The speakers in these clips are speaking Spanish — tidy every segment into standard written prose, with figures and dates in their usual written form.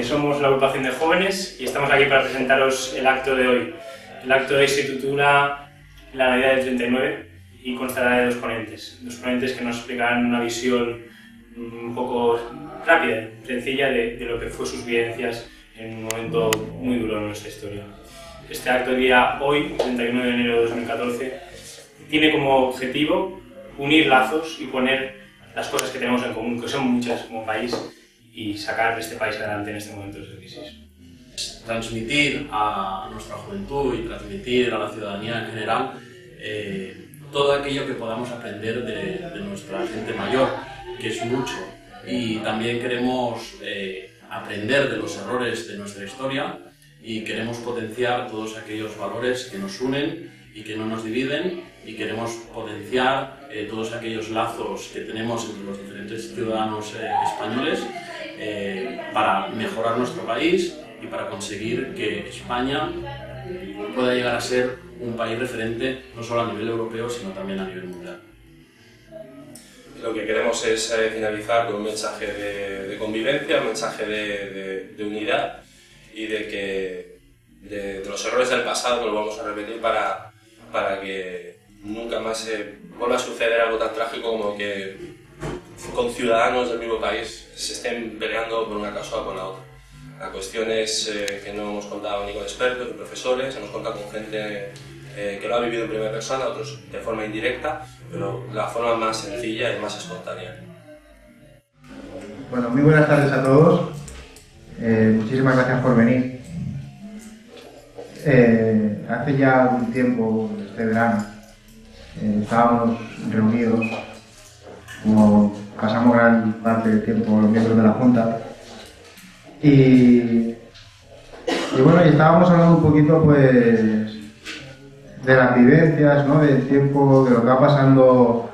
Somos la agrupación de jóvenes y estamos aquí para presentaros el acto de hoy. El acto de hoy se titula La Navidad del 39 y constará de dos ponentes que nos explicarán una visión un poco rápida, sencilla de lo que fue sus vivencias en un momento muy duro en nuestra historia. Este acto de día hoy, 31 de enero de 2014, tiene como objetivo unir lazos y poner las cosas que tenemos en común, que son muchas como país, y sacar este país adelante en este momento de crisis. Transmitir a nuestra juventud y transmitir a la ciudadanía en general todo aquello que podamos aprender de nuestra gente mayor, que es mucho, y también queremos aprender de los errores de nuestra historia y queremos potenciar todos aquellos valores que nos unen y que no nos dividen, y queremos potenciar todos aquellos lazos que tenemos entre los diferentes ciudadanos españoles para mejorar nuestro país y para conseguir que España pueda llegar a ser un país referente no solo a nivel europeo, sino también a nivel mundial. Lo que queremos es finalizar con un mensaje de convivencia, un mensaje de unidad y de que de los errores del pasado no los vamos a repetir para que nunca más se vuelva a suceder algo tan trágico como que con ciudadanos del mismo país se estén peleando por una causa o por la otra. La cuestión es que no hemos contado ni con expertos ni profesores, hemos contado con gente que lo ha vivido en primera persona, otros de forma indirecta, pero la forma más sencilla y más espontánea. Bueno, muy buenas tardes a todos. Muchísimas gracias por venir. Hace ya un tiempo, este verano, estábamos reunidos, como pasamos gran parte del tiempo los miembros de la Junta, y bueno, y estábamos hablando un poquito pues de las vivencias, ¿no? Del tiempo, de lo que va pasando,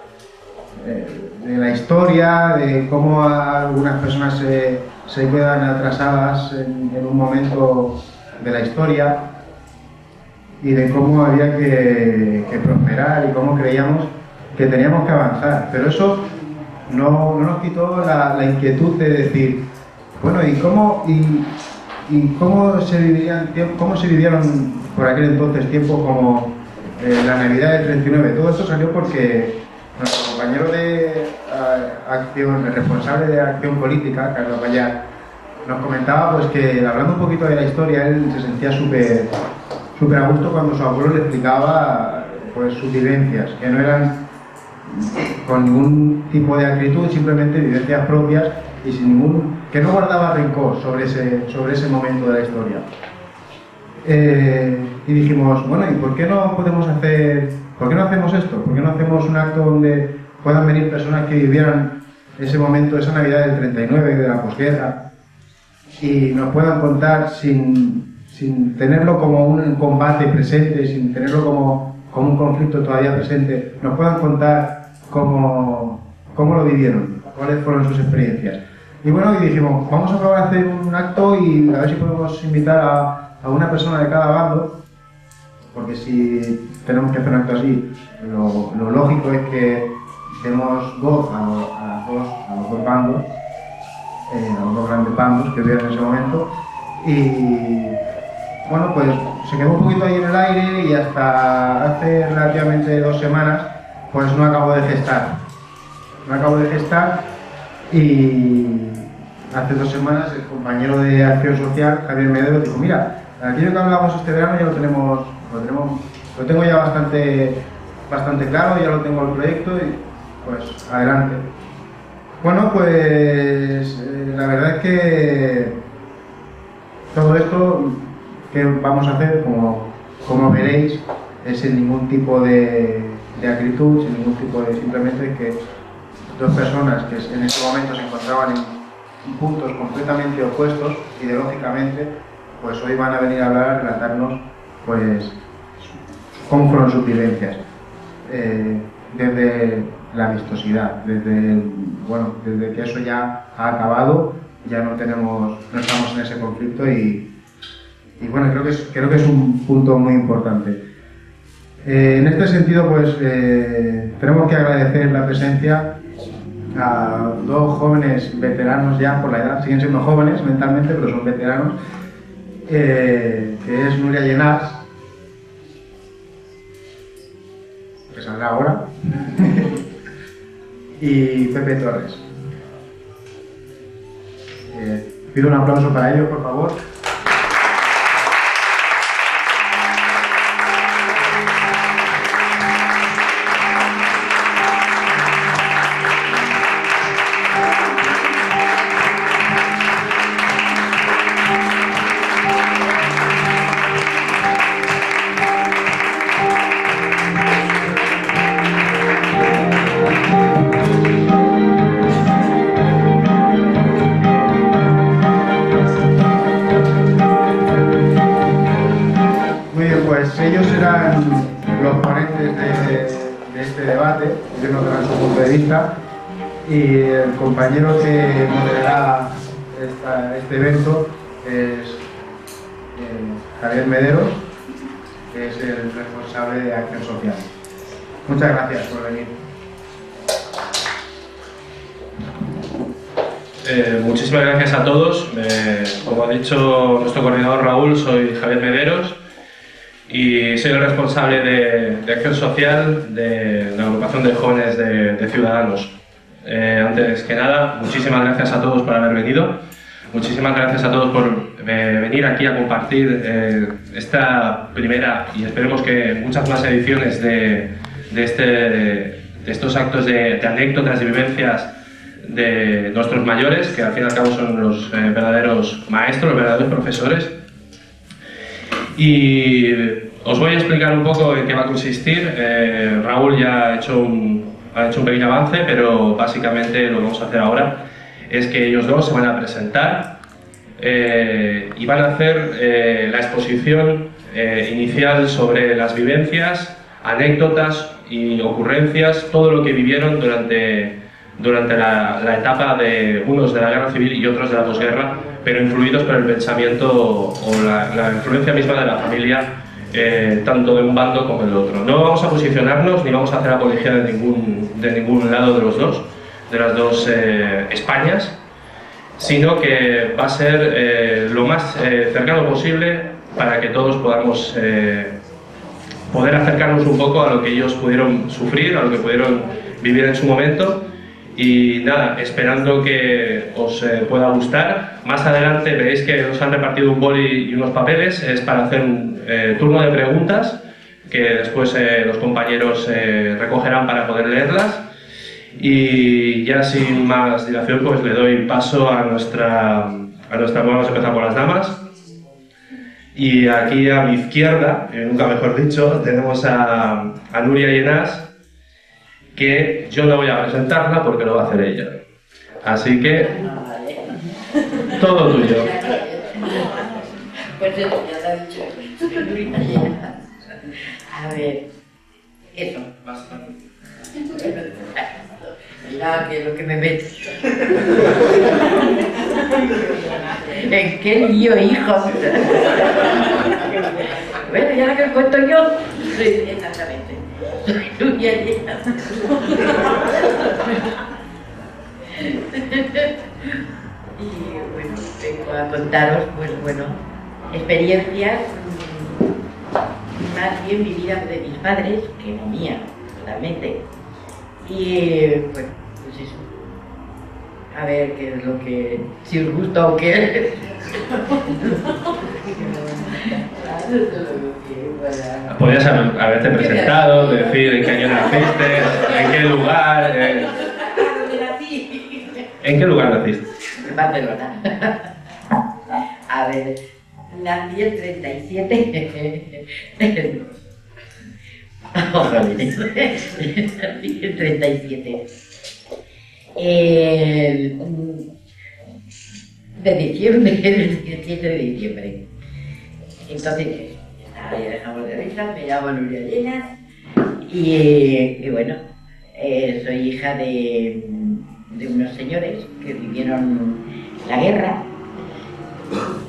de la historia, de cómo algunas personas se quedan atrasadas en un momento de la historia, y de cómo había que prosperar y cómo creíamos que teníamos que avanzar. Pero eso no nos quitó la inquietud de decir, bueno, ¿y cómo se vivieron por aquel entonces tiempos como la Navidad del 39? Todo esto salió porque nuestro compañero de acción, el responsable de acción política, Carlos Vallar, nos comentaba pues que, hablando un poquito de la historia, él se sentía súper a gusto cuando su abuelo le explicaba pues sus vivencias, que no eran con ningún tipo de acritud, simplemente vivencias propias y que no guardaba rencor sobre ese momento de la historia. Y dijimos, bueno, ¿y por qué no hacemos esto? ¿Por qué no hacemos un acto donde puedan venir personas que vivieran ese momento, esa Navidad del 39, de la posguerra, y nos puedan contar sin tenerlo como un combate presente, sin tenerlo como un conflicto todavía presente, nos puedan contar cómo lo vivieron, cuáles fueron sus experiencias? Y bueno, y dijimos, vamos a probar a hacer un acto y a ver si podemos invitar a una persona de cada bando, porque si tenemos que hacer un acto así, lo lógico es que demos voz a los dos bandos, a los dos grandes bandos que hubieran en ese momento. Y bueno, pues se quedó un poquito ahí en el aire y hasta hace relativamente 2 semanas pues no acabo de gestar. Y hace 2 semanas el compañero de Acción Social, Javier Medero, dijo, mira, aquello que hablamos este verano ya lo tengo ya bastante claro, ya lo tengo el proyecto y pues adelante. Bueno, pues la verdad es que todo esto que vamos a hacer, como veréis, es sin ningún tipo de acritud, sin ningún tipo de... simplemente que 2 personas que en ese momento se encontraban en puntos completamente opuestos, ideológicamente, pues hoy van a venir a hablar, a relatarnos, pues, cómo fueron sus vivencias. Desde la amistosidad, desde que eso ya ha acabado, ya no estamos en ese conflicto y bueno, creo que es un punto muy importante. En este sentido, pues tenemos que agradecer la presencia a dos jóvenes veteranos ya por la edad, siguen siendo jóvenes mentalmente, pero son veteranos, que es Nuria Llenás, que saldrá ahora, y Pepe Torres. Pido un aplauso para ellos, por favor. Ellos serán los ponentes de este debate, ellos nos darán su punto de vista, y el compañero que moderará este evento es Javier Mederos, que es el responsable de Acción Social. Muchas gracias por venir. Muchísimas gracias a todos. Como ha dicho nuestro coordinador Raúl, soy Javier Mederos y soy el responsable de Acción Social de la agrupación de jóvenes de Ciudadanos. Antes que nada, muchísimas gracias a todos por haber venido. Muchísimas gracias a todos por venir aquí a compartir esta primera y esperemos que muchas más ediciones de estos actos de anécdotas y vivencias de nuestros mayores, que al fin y al cabo son los verdaderos maestros, los verdaderos profesores. Y os voy a explicar un poco en qué va a consistir. Raúl ya ha hecho un pequeño avance, pero básicamente lo que vamos a hacer ahora es que ellos dos se van a presentar y van a hacer la exposición inicial sobre las vivencias, anécdotas y ocurrencias, todo lo que vivieron durante la etapa de unos de la guerra civil y otros de la posguerra, pero influidos por el pensamiento o la influencia misma de la familia, tanto de un bando como del otro. No vamos a posicionarnos ni vamos a hacer apología de ningún lado de las dos Españas, sino que va a ser lo más cercano posible para que todos podamos poder acercarnos un poco a lo que ellos pudieron sufrir, a lo que pudieron vivir en su momento. Y nada, esperando que os pueda gustar. Más adelante veréis que os han repartido un boli y unos papeles, es para hacer un turno de preguntas que después los compañeros recogerán para poder leerlas. Y ya sin más dilación, pues le doy paso a nuestra vamos a empezar por las damas. Y aquí a mi izquierda, nunca mejor dicho, tenemos a Nuria Llenás, que yo no voy a presentarla porque lo va a hacer ella. Así que, todo tuyo. Pues eso, ya lo ha dicho. A ver, eso. Mira, que es lo que me mete. ¿En qué lío, hijos? Bueno, ya lo que cuento yo. Sí, exactamente. Soy Nuria Llenás. Y bueno, vengo a contaros, pues bueno, experiencias más bien vividas de mis padres que no mía, totalmente. Y bueno, pues eso. A ver qué es lo que, si os gusta o qué. Podrías haberte presentado, decir en qué año naciste, en qué lugar. ¿En qué lugar naciste? En Barcelona. A ver, nací el 37. Nací el 37. De diciembre, el 17 de diciembre. Entonces, ya dejamos de risa, me llamo Nuria Llenás y bueno, soy hija de unos señores que vivieron la guerra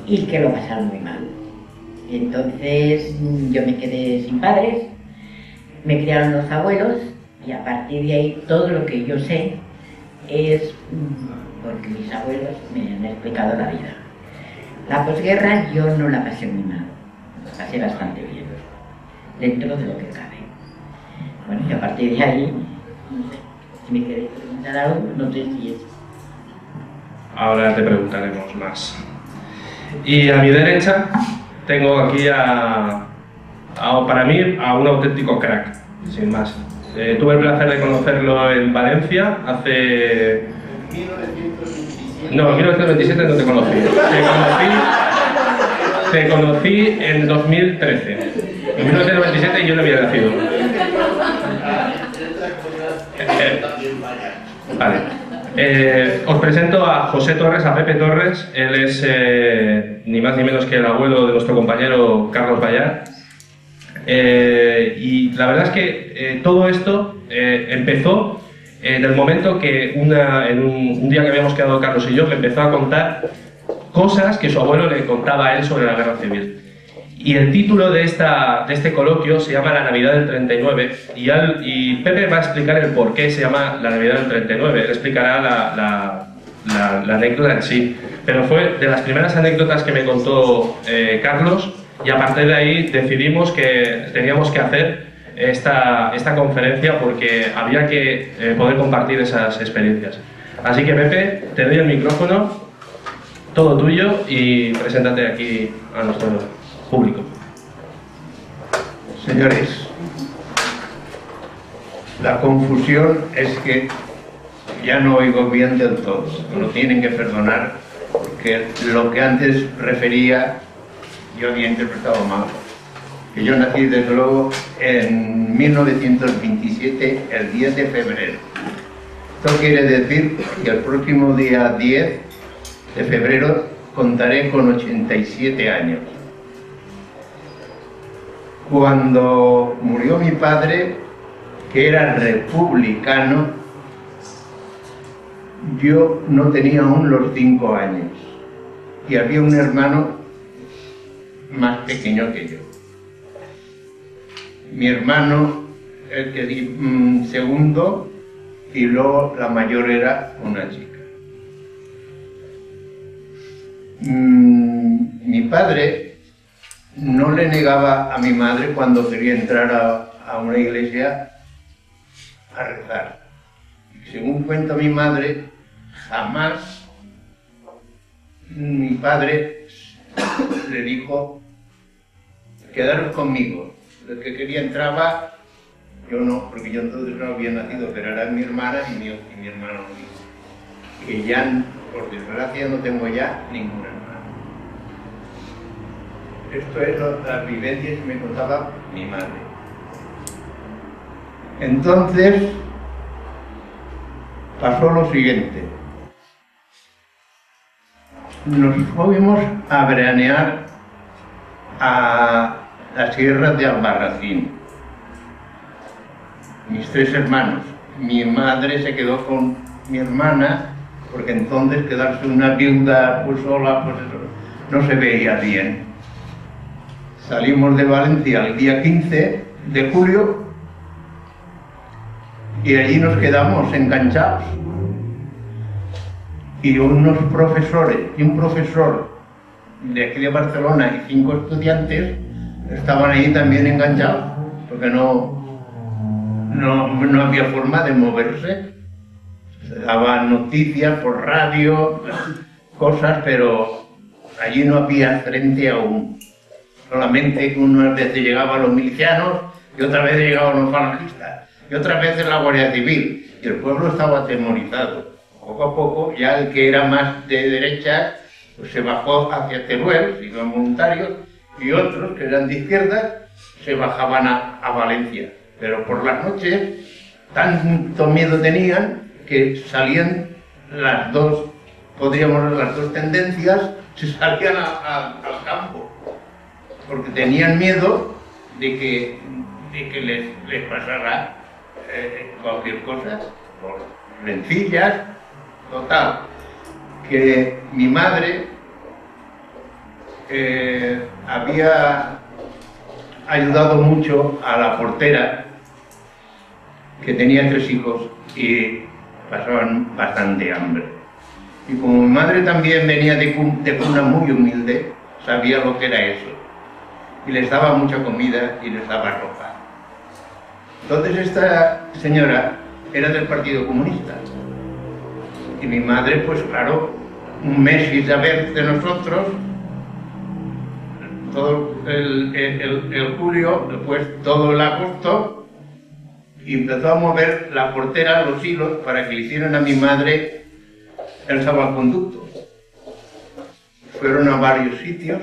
y que lo pasaron muy mal. Entonces yo me quedé sin padres, me criaron los abuelos y a partir de ahí todo lo que yo sé es porque mis abuelos me han explicado la vida. La posguerra yo no la pasé muy mal, la pasé bastante bien, dentro de lo que cabe. Bueno, y a partir de ahí, no sé, si me queréis preguntar algo, no sé si es... Ahora te preguntaremos más. Y a mi derecha tengo aquí para mí, a un auténtico crack, sin más. Tuve el placer de conocerlo en Valencia hace... 1927. No, en 1927 no te conocí. Te conocí en 2013. En 1997 yo no había nacido. Vale. Os presento a José Torres, a Pepe Torres. Él es ni más ni menos que el abuelo de nuestro compañero Carlos Bayar. Y la verdad es que todo esto empezó en el momento que un día que habíamos quedado Carlos y yo, me empezó a contar cosas que su abuelo le contaba a él sobre la guerra civil. Y el título de este coloquio se llama La Navidad del 39 y Pepe va a explicar el por qué se llama La Navidad del 39. Él explicará la anécdota en sí. Pero fue de las primeras anécdotas que me contó Carlos, y a partir de ahí decidimos que teníamos que hacer esta conferencia porque había que poder compartir esas experiencias. Así que Pepe, te doy el micrófono, todo tuyo, y preséntate aquí a nuestro público. Señores, la confusión es que ya no oigo bien del todo, me lo tienen que perdonar, porque lo que antes refería yo había interpretado mal. Que yo nací desde luego en 1927, el 10 de febrero. Esto quiere decir que el próximo día 10 de febrero contaré con 87 años. Cuando murió mi padre, que era republicano, yo no tenía aún los 5 años y había un hermano más pequeño que yo. Mi hermano, el que di segundo, y luego la mayor era una chica. Mi padre no le negaba a mi madre cuando quería entrar a una iglesia a rezar. Según cuenta mi madre, jamás mi padre le dijo: quedaros conmigo. El que quería entraba, yo no, porque yo entonces no había nacido, pero era mi hermana y mi hermano mío. Que ya, por desgracia, no tengo ya ningún hermano. Esto es las vivencias que me contaba mi madre. Entonces, pasó lo siguiente. Nos fuimos a veranear a las sierras de Albarracín. Mis 3 hermanos. Mi madre se quedó con mi hermana, porque entonces quedarse una viuda pues sola, pues eso, no se veía bien. Salimos de Valencia el día 15 de julio y allí nos quedamos enganchados. Y unos profesores y un profesor de aquí de Barcelona y 5 estudiantes estaban ahí también enganchados, porque no había forma de moverse. Se daban noticias por radio, cosas, pero allí no había frente aún. Solamente que unas veces llegaban los milicianos y otras veces llegaban los falangistas y otras veces la Guardia Civil, y el pueblo estaba atemorizado. Poco a poco, ya el que era más de derecha pues se bajó hacia Teruel, iban voluntarios, y otros que eran de izquierda se bajaban a Valencia. Pero por las noches tanto miedo tenían que salían las dos, podríamos ver las dos tendencias, se salían al campo, porque tenían miedo de que les pasara cualquier cosa, por rencillas. Total, que mi madre había ayudado mucho a la portera, que tenía 3 hijos, y pasaban bastante hambre. Y como mi madre también venía de cuna muy humilde, sabía lo que era eso. Y les daba mucha comida y les daba ropa. Entonces esta señora era del Partido Comunista. Y mi madre, pues claro, un mes sin saber de nosotros, todo el julio, después todo el agosto, y empezó a mover la portera, los hilos, para que le hicieran a mi madre el salvoconducto. Fueron a varios sitios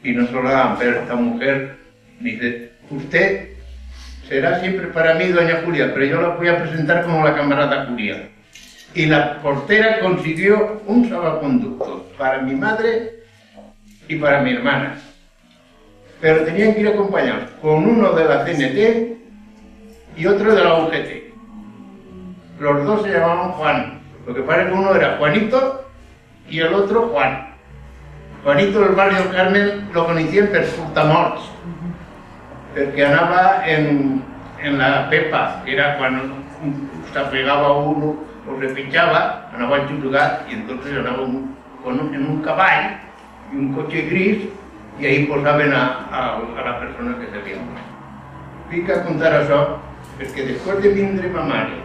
y no solo daban, pero esta mujer dice, usted será siempre para mí doña Julia, pero yo la voy a presentar como la camarada Julia. Y la portera consiguió un salvoconducto para mi madre y para mi hermana. Pero tenían que ir acompañados con uno de la CNT y otro de la UGT. Los dos se llamaban Juan. Lo que pasa es que uno era Juanito y el otro Juan. Juanito del barrio Carmen lo conocían per Sultamorts, porque andaba en la Pepa, que era cuando se pegaba uno o se pinchaba, andaba en chutugar y entonces andaba en un caballo y un coche gris y ahí posaven a la persona que se veia. Vinc a contar això perquè després de vindre ma mare,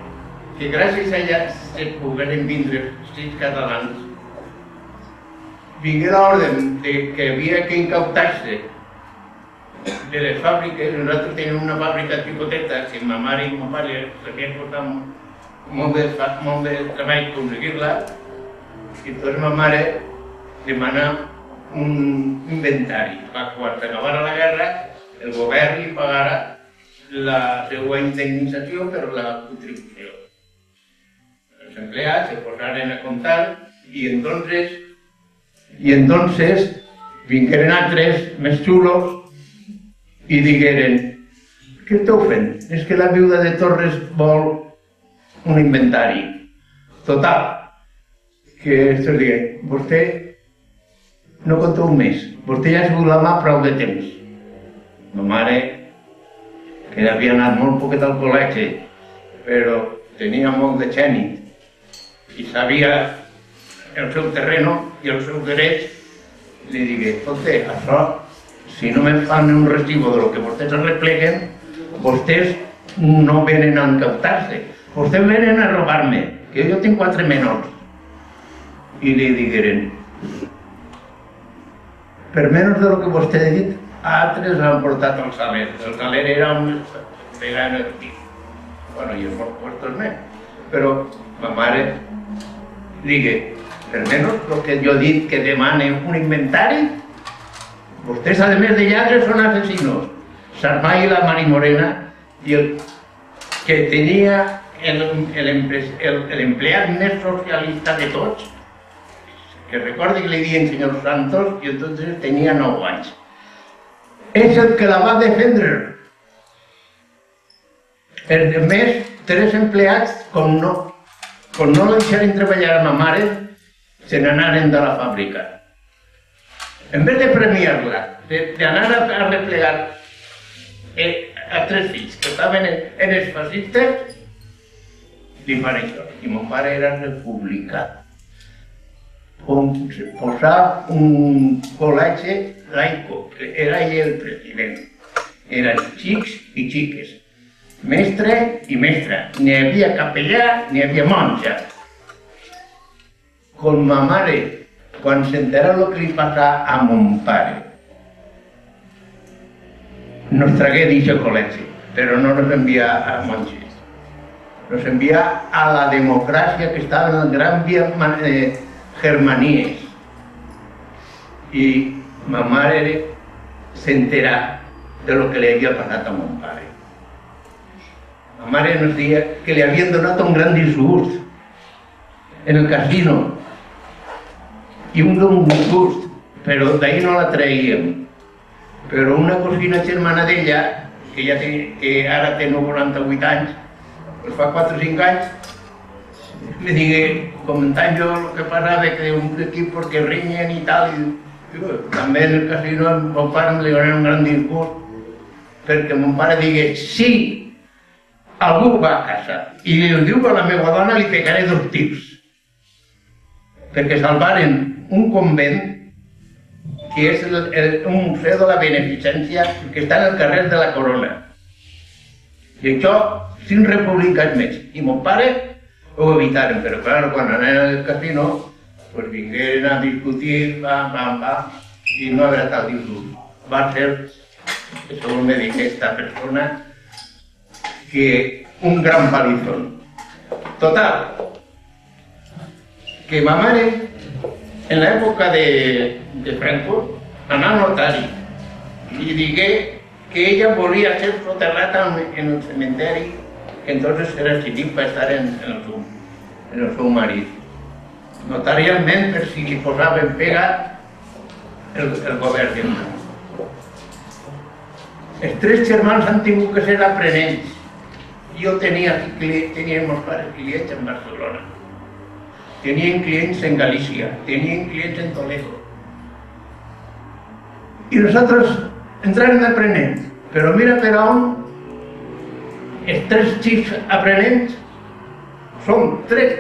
que gràcies a ella se pogueren vindre 6 catalans, vingué l'ordre de que havia que incautar-se de les fàbriques. Nosaltres teníem una fàbrica xicoteta que ma mare i ma pare s'havien portat molt de treball aconseguir-la, i entonces ma mare demana un inventari. Quan s'acabara la guerra, el govern li pagara la seva indemnització per la contribució. Els empleats se posaren a comptar i entonces vingueren altres més xulos i digueren, què esteu fent? És que la viuda de Torres vol un inventari. Total, que estos diguin, vostè no conteu més, vostè ja ha sigut la mà prou de temps. Ma mare, que havia anat molt poquet al col·legi, però tenia molt de geni i sabia el seu terreno i el seu dret, li digué, escolta, això, si no me fan un recibo de lo que vostès arrepleguen, vostès no venen a encautar-se, vostès venen a robar-me, que jo tinc 4 menors. I li digueren, per menys de lo que vostè ha dit, altres han portat al Saler. El Saler era un vegano de ti. Bueno, i els puestos més. Però ma mare digue, per menys el que jo he dit que demanen un inventari, vostès, a més de lladres, són asesinos. Sarmai i la Mari Morena, i el que tenia l'empleat més socialista de tots, que recordi que li diuen senyor Santos, i entonces tenia 9 anys. És el que la va defendre. Els més 3 empleats, com no la deixaren treballar a ma mare, se n'anaren de la fàbrica. En vez de premiar-la, d'anar a replegar a 3 fills que estaven en els fascistes, li fan això. I mon pare era republicà. Posar un col·legi laico, era ell el president. Eren xics i xiques, mestre i mestra. N'hi havia capellà, n'hi havia monja. Con ma mare, quan s'entera el que li passava a mon pare, nos tragué d'aquest col·legi, però no nos envia a monges. Nos envia a la democràcia que estava en el gran Germanies. I ma mare s'entera de lo que li havia passat a mon pare. Ma mare nos deia que li havien donat un gran disgust en el casino i un disgust, però d'ahir no la traíem. Però una cosina germana d'ella, que ara té 98 anys, pues fa 4 o 5 anys, me digué, comentant jo el que passava, que un equip que riñen i tal, i també en el casino a mon pare li donen un gran disgust, perquè mon pare digué, sí, algú va a casa i li diu a la meva dona li pegaré 2 tirs perquè salvaren un convent que és un museu de la beneficència que està en el carrer de la Corona. I això, 5 republicans més. I mon pare ho evitaren, però clar, quan anaven al casino, pues vingueren a discutir, i no habrá tal discurs. Va ser, según me dice esta persona, que un gran palizón. Total, que ma mare, en la època de Franco, anà al notari i digué que ella volia ser soterrada en el cementeri que entonces era civil per estar en el seu marit. Notarialment, per si li posaven pega el govern. Els 3 germans han tingut que ser aprenents. Jo tenia molts pares clients en Barcelona. Tenien clients en Galícia, tenien clients en Toledo. I nosaltres entràvem aprenents, però mira per on els 3 xics aprenents són 3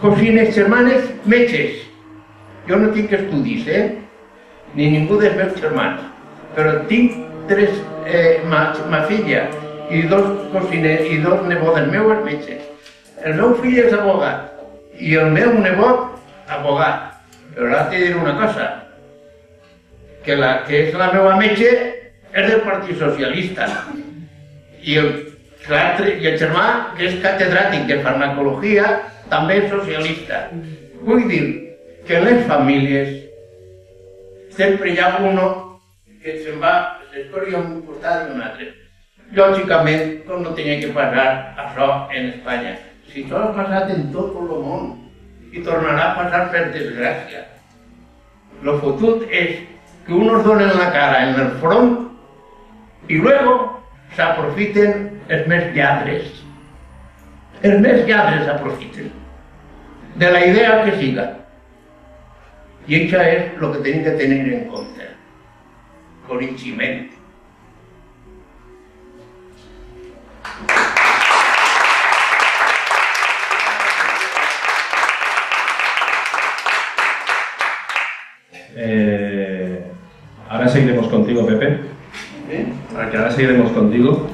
cosines germanes metges. Jo no tinc estudis, ni ningú dels meus germans, però tinc 3, ma filla i 2 cosines i 2 nebodes meus metges. El meu fill és abogat i el meu nebot abogat. Però ara t'he de dir una cosa, que és la meva metge és del Partit Socialista i el germà, que és catedràtic de farmacologia, també és socialista. Vull dir que en les famílies sempre hi ha uno que se'n va, s'escoria un costat i un altre. Lògicament, no tenia que passar això en Espanya. Si això ha passat en tot el món i tornarà a passar per desgràcia. Lo fotut és que unos donen la cara en el front y luego se aprofiten els més lladres. Els més lladres s'aprofiten de la idea que siga. I això és el que tenim que tenir en compte. Coneixement. Ahora seguiremos contigo, Pepe. Ahora seguiremos contigo.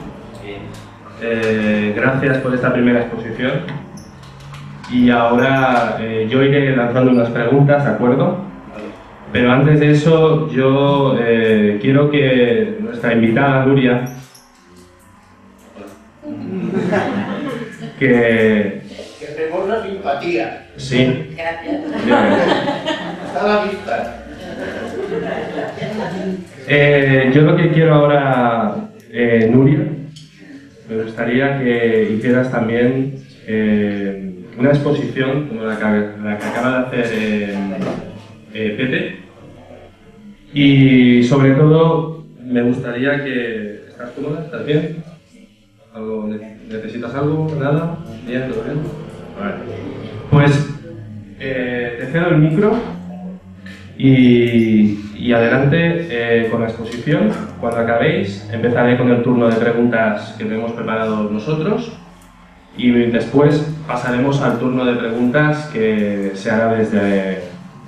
Gracias por esta primera exposición. Y ahora yo iré lanzando unas preguntas, ¿de acuerdo? Pero antes de eso, yo quiero que nuestra invitada, Nuria, que tenemos la simpatía. Sí. Gracias. Está a la vista. Yo lo que quiero ahora, Nuria, me gustaría que hicieras también una exposición como la que acaba de hacer Pepe, y sobre todo me gustaría que... ¿Estás cómoda? ¿Estás bien? ¿Necesitas algo? ¿Nada? ¿Bien? ¿Todo bien? Vale. Pues te cedo el micro y adelante con la exposición. Cuando acabéis empezaré con el turno de preguntas que tenemos preparados nosotros y después pasaremos al turno de preguntas que se hará desde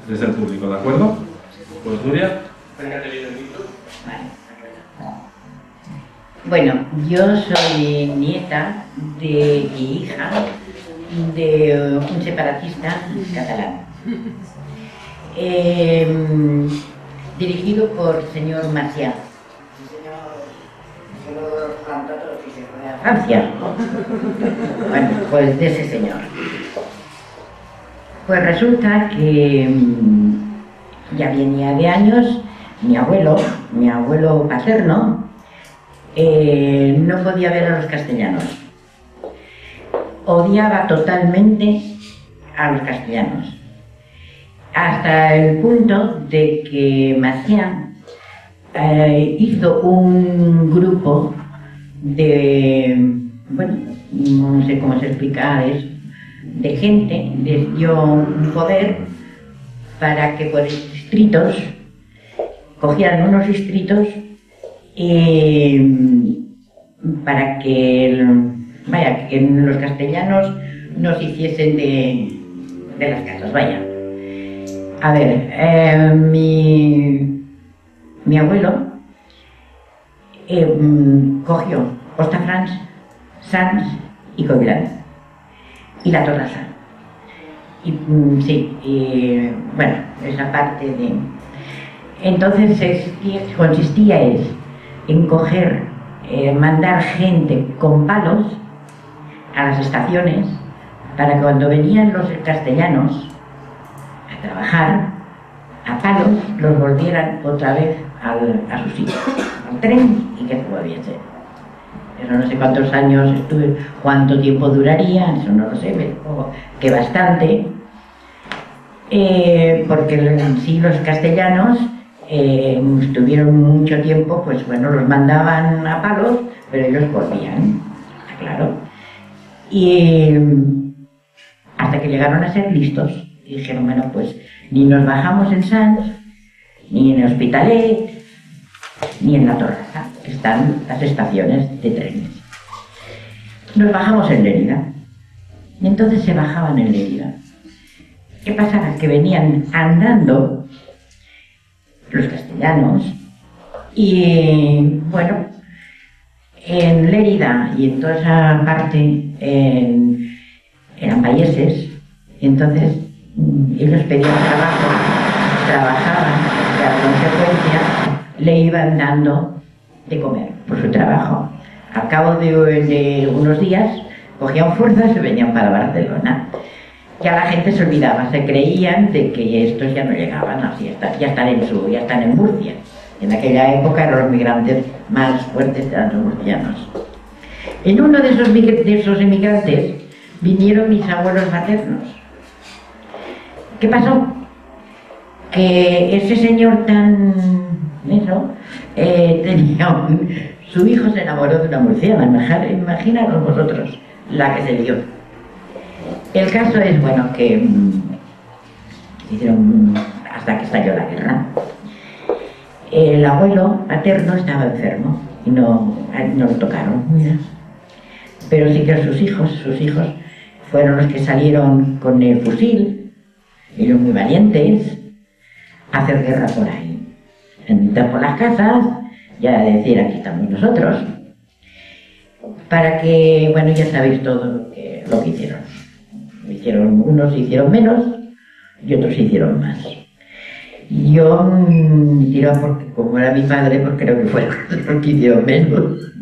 el público, ¿de acuerdo? Pues Nuria, venga, te viene el micro. Bueno, yo soy nieta y hija de un separatista catalán, dirigido por señor Macià. A Francia. Bueno, pues de ese señor. Pues resulta que ya venía de años mi abuelo paterno, no podía ver a los castellanos. Odiaba totalmente a los castellanos. Hasta el punto de que Macià hizo un grupo de, bueno, no sé cómo se explica eso, de gente, les dio un poder para que por distritos, cogieran unos distritos y para que, vaya, que los castellanos no se hiciesen de las casas, vaya. A ver, mi abuelo cogió Hostafrancs, Sants y Covilhã y la Torrassa. Y bueno, esa parte de... Entonces consistía en coger, mandar gente con palos a las estaciones para que cuando venían los castellanos a trabajar, a palos los volvieran otra vez a su sitio, al tren, y que se volviese. Eso no sé cuántos años estuve, cuánto tiempo duraría, eso no lo sé, pero que bastante, porque sí los castellanos estuvieron mucho tiempo, pues bueno, los mandaban a palos, pero ellos volvían, está claro. Y hasta que llegaron a ser listos, y dijeron, bueno, pues ni nos bajamos en Sants, ni en Hospitalet, ni en la Torrassa, que están las estaciones de trenes. Nos bajamos en Lérida. Y entonces se bajaban en Lérida. ¿Qué pasaba? Que venían andando los castellanos y, bueno, en Lérida y en toda esa parte eran valleses, y entonces ellos pedían trabajo, trabajaban, y a consecuencia le iban dando de comer por su trabajo. Al cabo de unos días cogían fuerzas y se venían para Barcelona. Ya la gente se olvidaba, se creían de que estos ya no llegaban, así ya están en Murcia. En aquella época eran los migrantes más fuertes, eran los murcianos. En uno de esos emigrantes vinieron mis abuelos maternos. ¿Qué pasó? Que ese señor su hijo se enamoró de una murciana, imaginaros vosotros la que se dio. El caso es, bueno, que hicieron hasta que estalló la guerra. El abuelo materno estaba enfermo y no lo tocaron, mira. Pero sí que sus hijos fueron los que salieron con el fusil, ellos muy valientes, a hacer guerra por ahí. Entrar por las casas y a decir, aquí estamos nosotros. Para que, bueno, ya sabéis todo lo que hicieron. Unos hicieron menos y otros hicieron más. Yo me tiro porque, como era mi padre, pues creo que fueron los que hicieron menos.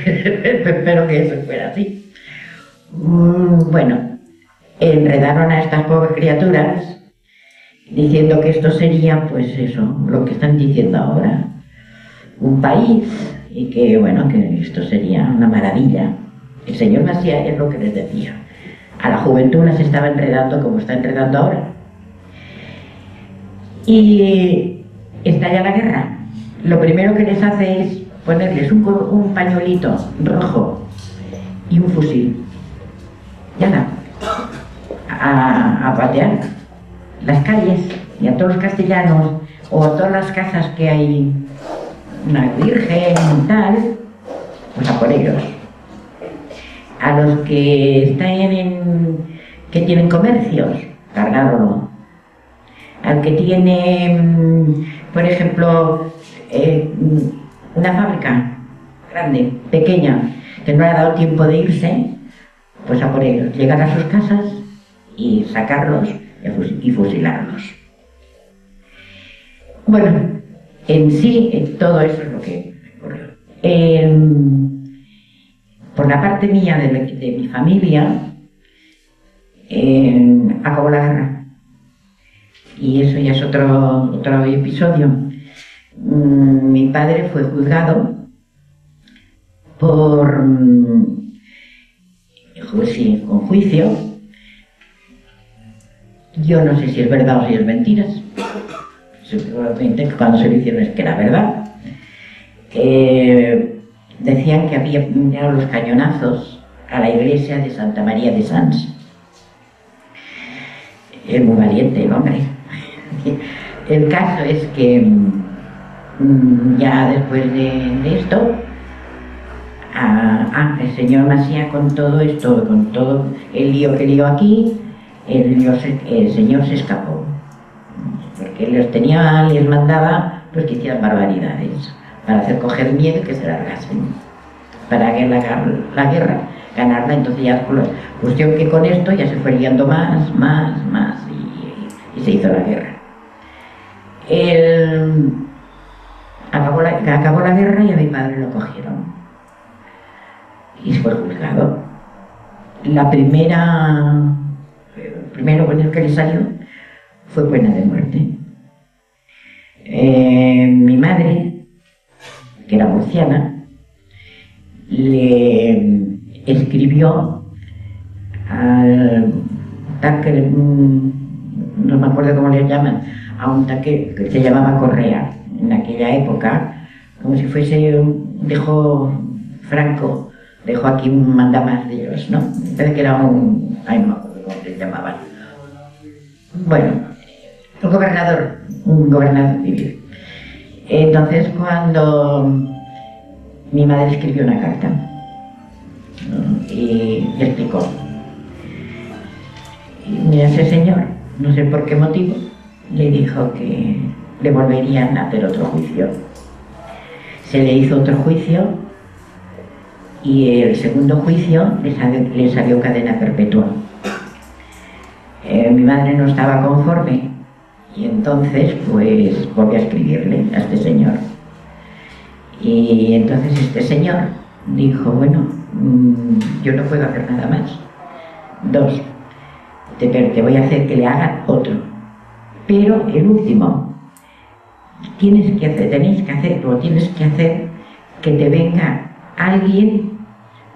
Espero que eso fuera así. Bueno, enredaron a estas pobres criaturas diciendo que esto sería, pues eso, lo que están diciendo ahora, un país, y que, bueno, que esto sería una maravilla. El señor Macià es lo que les decía. A la juventud las estaba enredando como está enredando ahora. Y estalla la guerra. Lo primero que les hace es ponerles un pañuelito rojo y un fusil. Ya nada. A patear las calles y a todos los castellanos o a todas las casas que hay una virgen y tal, pues a por ellos. A los que que tienen comercios, cargarlo. Al que tiene, por ejemplo, una fábrica grande, pequeña, que no le ha dado tiempo de irse, pues a por ellos, llegar a sus casas y sacarlos y fusilarlos. Bueno, en sí, todo eso es lo que ocurrió. Por la parte mía de mi familia, acabó la guerra. Y eso ya es otro episodio. Mi padre fue juzgado con juicio. Yo no sé si es verdad o si es mentira. Seguramente cuando se lo hicieron es que era verdad. Decían que había dado los cañonazos a la iglesia de Santa María de Sants. Es muy valiente el hombre. El caso es que ya después de esto, el señor Masía, con todo esto, con todo el lío que lió aquí, el señor se escapó, porque les mandaba pues que hicieran barbaridades para hacer coger miedo y que se largasen, para que la guerra ganarla. Entonces ya cuestión que con esto ya se fue liando más y se hizo la guerra. Acabó la guerra y a mi padre lo cogieron y fue juzgado. El primero con el que le salió fue pena de muerte. Mi madre, que era murciana, le escribió al tanque, no me acuerdo cómo le llaman, a un tanque que se llamaba Correa en aquella época, como si fuese, Franco dejó aquí un mandamás de ellos, ¿no? Entonces que era no me acuerdo cómo se llamaban. Bueno, un gobernador civil. Entonces cuando mi madre escribió una carta, ¿no? Y le explicó. Y ese señor, no sé por qué motivo, le dijo que le volverían a hacer otro juicio. Se le hizo otro juicio y el segundo juicio le salió cadena perpetua. Mi madre no estaba conforme y entonces pues volvió a escribirle a este señor. Y entonces este señor dijo, bueno, yo no puedo hacer nada más. 2, te voy a hacer que le hagan otro. Pero el último, tienes que hacer que te venga alguien,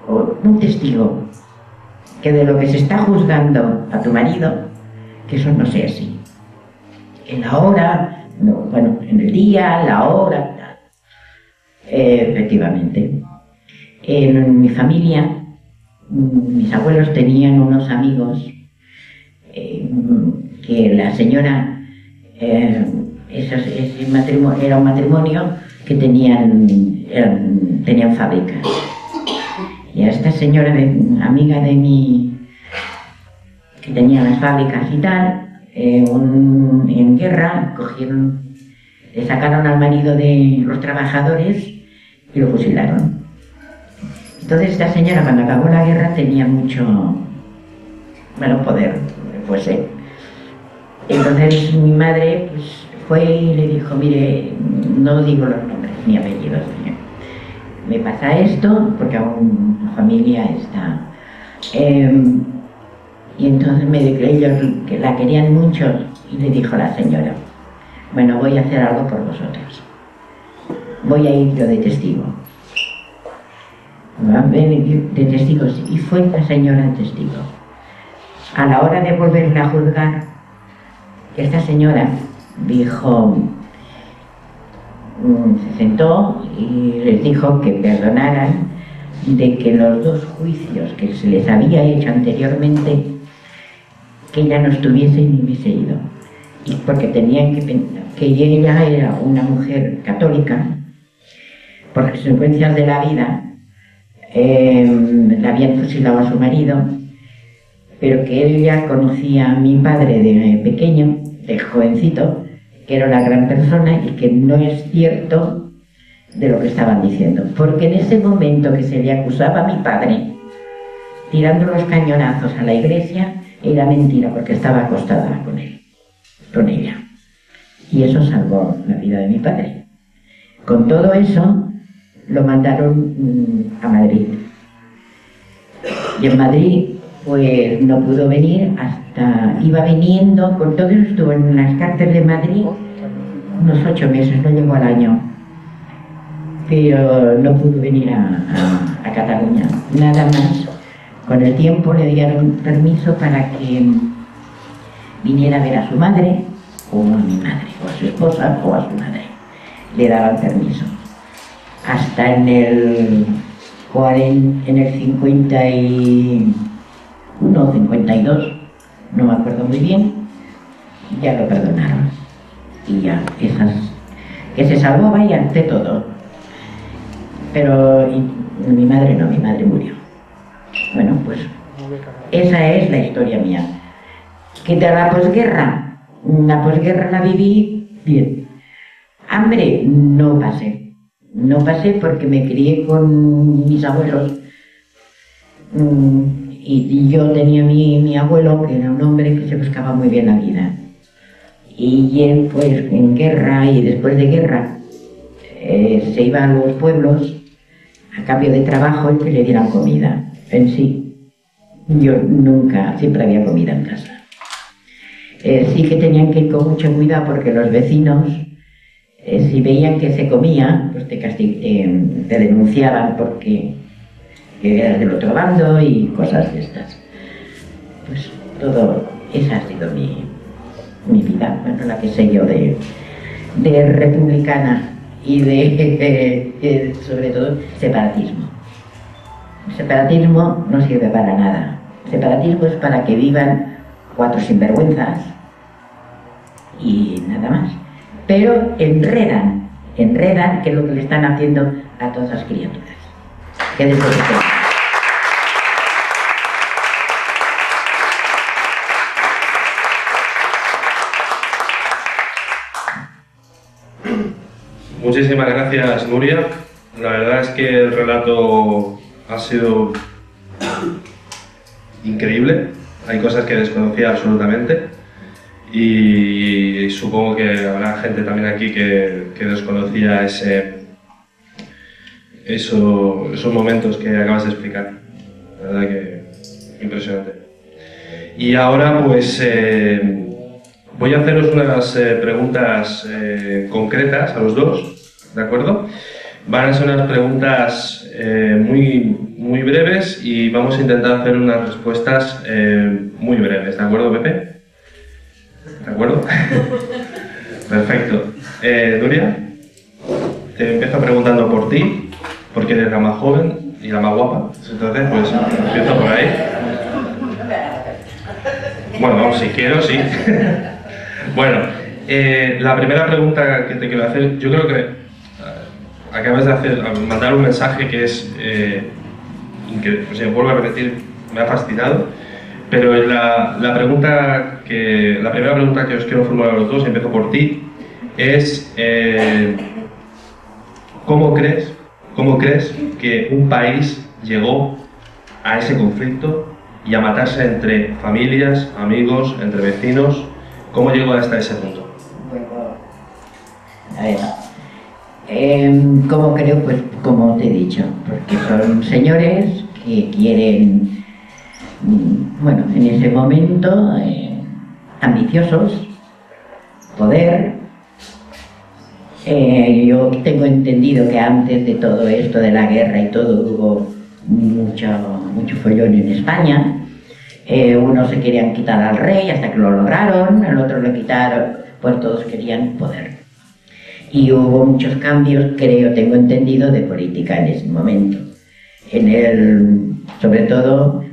o un testigo, que de lo que se está juzgando a tu marido, que eso no sea así. En la hora, en el día, la hora, tal. Efectivamente. En mi familia, mis abuelos tenían unos amigos que la señora, ese matrimonio, era un matrimonio que tenían fábricas. Y a esta señora, amiga de mí, que tenía las fábricas y tal, en guerra le sacaron al marido de los trabajadores y lo fusilaron. Entonces esta señora, cuando acabó la guerra, tenía mucho poder, pues entonces mi madre pues fue y le dijo, mire, no digo los nombres ni apellidos, me pasa esto porque aún la familia está, y entonces ellos que la querían mucho, y le dijo la señora, bueno, voy a hacer algo por vosotros, voy a ir yo de testigo. Va a venir de testigos, y fue la señora el testigo. A la hora de volverla a juzgar, esta señora dijo, se sentó y les dijo que perdonaran de que los 2 juicios que se les había hecho anteriormente, que ella no estuviese ni hubiese ido, y porque tenían que pensar que ella era una mujer católica, por consecuencias de la vida, le habían fusilado a su marido, pero que ella conocía a mi padre de pequeño, de jovencito, que era una gran persona y que no es cierto de lo que estaban diciendo, porque en ese momento que se le acusaba a mi padre tirando los cañonazos a la iglesia, era mentira, porque estaba acostada con ella, y eso salvó la vida de mi padre. Con todo eso lo mandaron a Madrid, y en Madrid pues no pudo venir, hasta iba viniendo, con todo eso estuvo en las cárceles de Madrid unos 8 meses, no llegó al año, pero no pudo venir a Cataluña, nada más. Con el tiempo le dieron permiso para que viniera a ver a su madre, o a mi madre, o a su esposa, o a su madre, le daban permiso. Hasta en el 51 o 52, no me acuerdo muy bien, ya lo perdonaron. Y ya, que se salvó, vaya, ante todo. Pero mi madre no, mi madre murió. Bueno, pues esa es la historia mía. ¿Qué tal la posguerra? La posguerra la viví bien. Hambre no pasé. No pasé porque me crié con mis abuelos. Y yo tenía mi abuelo, que era un hombre que se buscaba muy bien la vida. Y él, pues, en guerra y después de guerra, se iba a los pueblos a cambio de trabajo y que le dieran comida. En sí, yo nunca, siempre había comida en casa. Sí que tenían que ir con mucho cuidado porque los vecinos, si veían que se comía, pues te denunciaban porque eras del otro bando y cosas de estas. Pues todo, esa ha sido mi vida, bueno, la que sé yo de republicana y de sobre todo separatismo. El separatismo no sirve para nada. El separatismo es para que vivan 4 sinvergüenzas y nada más. Pero enredan, que es lo que le están haciendo a todas las criaturas. Que después Muchísimas gracias, Nuria. La verdad es que el relato ha sido increíble. Hay cosas que desconocía absolutamente y supongo que habrá gente también aquí que desconocía esos momentos que acabas de explicar. La verdad que impresionante. Y ahora pues voy a haceros unas preguntas concretas a los dos, ¿de acuerdo? Van a ser unas preguntas muy breves y vamos a intentar hacer unas respuestas muy breves, ¿de acuerdo, Pepe? ¿De acuerdo? Perfecto. Nuria, te empiezo preguntando por ti, porque eres la más joven y la más guapa, entonces pues empiezo por ahí. Bueno, si quiero, sí. Bueno, la primera pregunta que te quiero hacer, yo creo que acabas de mandar un mensaje que es increíble, o sea, vuelvo a repetir, me ha fascinado, pero la primera pregunta que os quiero formular a los dos, y empiezo por ti, es ¿cómo crees que un país llegó a ese conflicto y a matarse entre familias, amigos, entre vecinos? ¿Cómo llegó hasta ese punto? Bueno, a ver, ¿cómo creo? Pues como te he dicho, porque son señores que quieren, bueno, en ese momento, ambiciosos, poder. Yo tengo entendido que antes de todo esto de la guerra y todo hubo mucho follón en España. Unos se querían quitar al rey hasta que lo lograron, el otro lo quitaron, pues todos querían poder. Y hubo muchos cambios, tengo entendido, de política en ese momento. Sobre todo,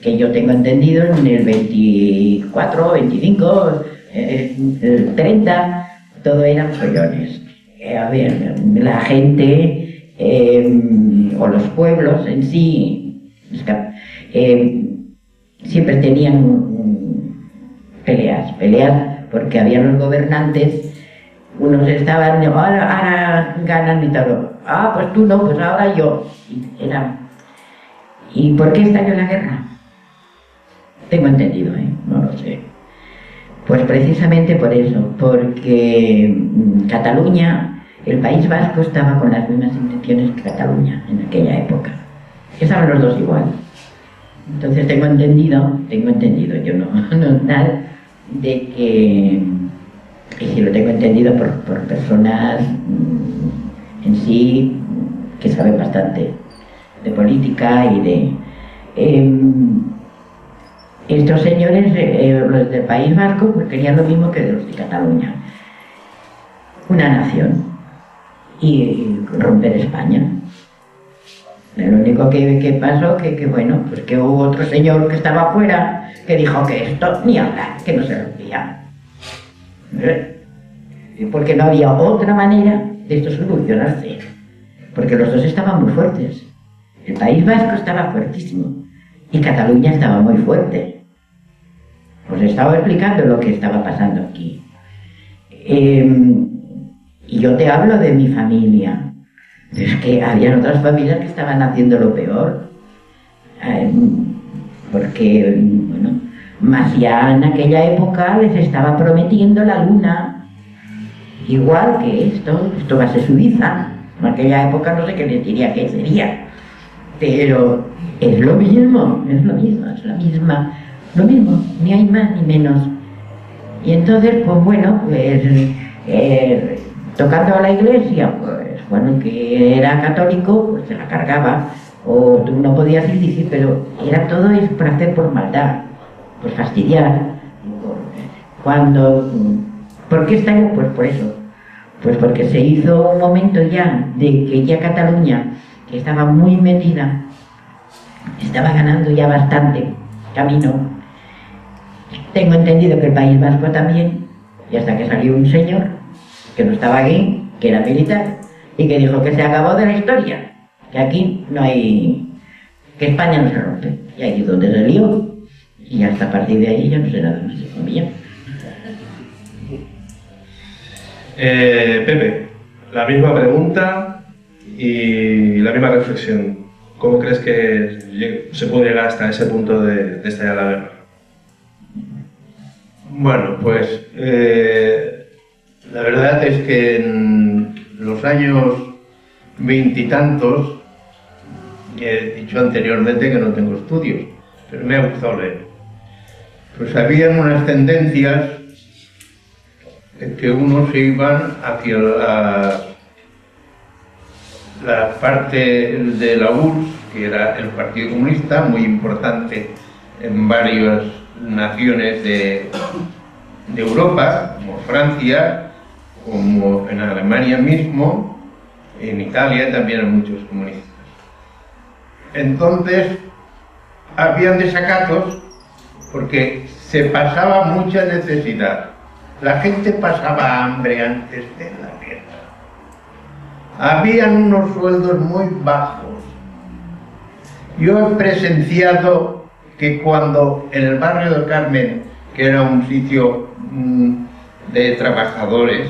que yo tengo entendido, en el 24, 25, el 30, todo eran follones. A ver, la gente, o los pueblos en sí, siempre tenían peleas porque había los gobernantes, unos estaban, ahora ganan y tal, pues tú no, pues ahora yo. ¿Y por qué estalló la guerra? Tengo entendido, no lo sé. Pues precisamente por eso, porque Cataluña, el País Vasco estaba con las mismas intenciones que Cataluña en aquella época. Estaban los dos igual. Entonces tengo entendido, yo no tal, de que, y si lo tengo entendido por personas en sí que saben bastante de política y de... estos señores, los del País Vasco, pues querían lo mismo que los de Cataluña. Una nación y romper España. Lo único que pasó que bueno, pues que hubo otro señor que estaba afuera que dijo que esto ni hablar, que no se rompía. Porque no había otra manera de esto solucionarse. porque los dos estaban muy fuertes. El País Vasco estaba fuertísimo y Cataluña estaba muy fuerte. Os estaba explicando lo que estaba pasando aquí. Y yo te hablo de mi familia. Es que habían otras familias que estaban haciendo lo peor. Porque, bueno, Maciá en aquella época les estaba prometiendo la luna. Igual que esto va a ser Suiza. En aquella época no sé qué les diría qué sería. Pero es lo mismo, es la misma, lo mismo, ni hay más ni menos. Y entonces, pues bueno, pues tocando a la iglesia, pues bueno, el que era católico, pues se la cargaba, o tú no podías ir decir, pero era todo es por hacer por maldad, por fastidiar. ¿Por qué está yo? Pues por eso. Pues porque se hizo un momento ya de que ya Cataluña, que estaba muy metida, estaba ganando ya bastante camino. Tengo entendido que el País Vasco también, y hasta que salió un señor, que no estaba aquí, que era militar, y que dijo que se acabó de la historia, que aquí no hay, que España no se rompe, y ahí es donde se lió, y hasta a partir de ahí ya no sé nada más de comía. Pepe, la misma pregunta y la misma reflexión. ¿Cómo crees que se puede llegar hasta ese punto de estallar la guerra? Bueno, pues la verdad es que en los años veintitantos, he dicho anteriormente que no tengo estudios, pero me ha gustado leer. Pues habían unas tendencias que unos se iban hacia la parte de la URSS, que era el Partido Comunista, muy importante en varias naciones de Europa, como Francia, como en Alemania mismo, en Italia también hay muchos comunistas. Entonces, habían desacatos porque se pasaba mucha necesidad. La gente pasaba hambre antes de la guerra. Habían unos sueldos muy bajos. Yo he presenciado que cuando en el barrio del Carmen, que era un sitio de trabajadores,